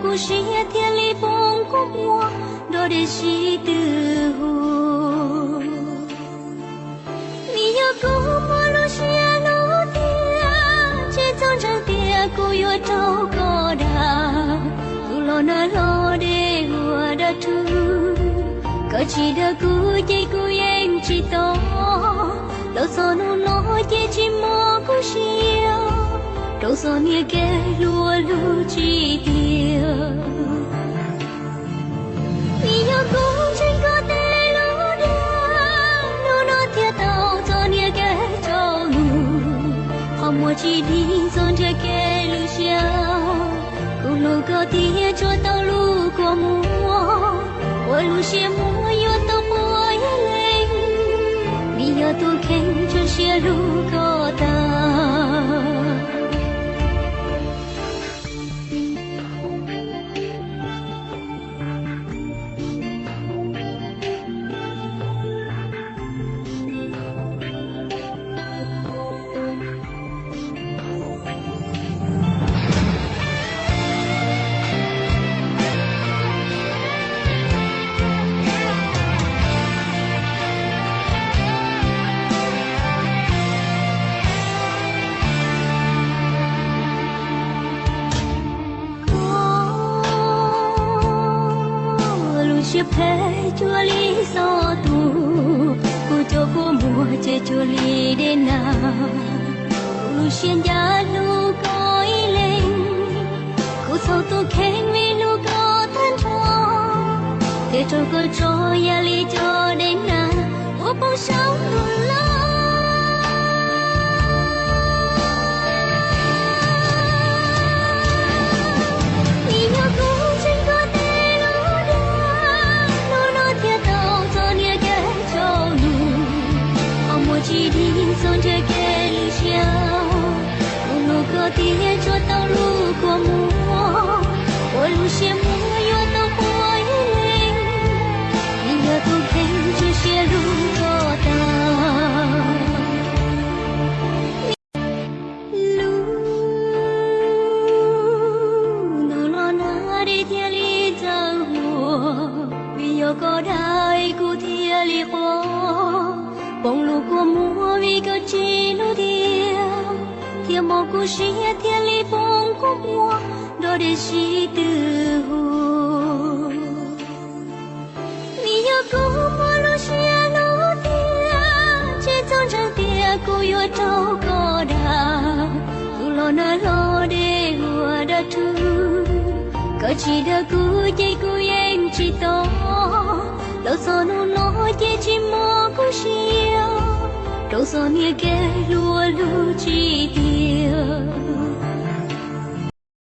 故事天里风过我，多的是的湖。你要跟我路线路的，这种长的古有周高的，古老那老的我的土，可记得古的古言知道，老早努老的寂寞故事。都说你给路路指点，你要公正个的路的，路那铁道做你给走路，好莫记你总着给路线，古路个的做到路过目，我路线莫有到我眼泪，你要多看这些路个的。是陪着你所度，不就不莫接着你的那，路线呀路过一类，苦草都看为路过单场，给这个桌呀里就的那，我不想路了。记定从这个路线，路过的做到路过目，我路线没有到我眼泪，你要多看这些路过的路路那的天里走过，没有高大一股天里火。公路过莫为个记录的，天毛故事天里风过我，多的是的湖。你要跟我路线路的，这种长的古有周高的，古老那老的我的土，可记得古的古言知道。老早努老的寂寞故事，都说你给路路指点。